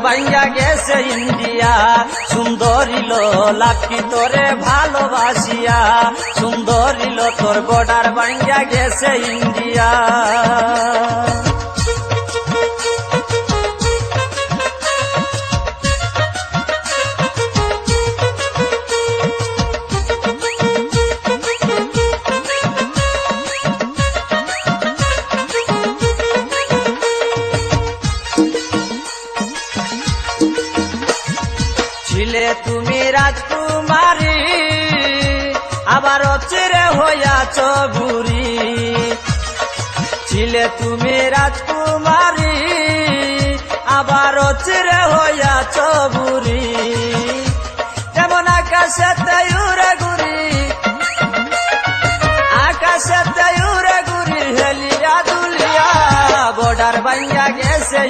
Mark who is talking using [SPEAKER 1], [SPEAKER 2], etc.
[SPEAKER 1] ভাঙ্গা গেছে India, সুন্দরীল lucky তোরে ভালোবাসিয়া, সুন্দরীল তোর বর্ডার ভাঙ্গা গেছে ইন্ডিয়া। ছিলে তুমি রাজকুমারী, আবার চিরে হইয়াছ বুড়ি। ছিলে তুমি রাজকুমারী, আবার চিরে হইয়াছ বুড়ি। যেমন আকাশেতে উড়ে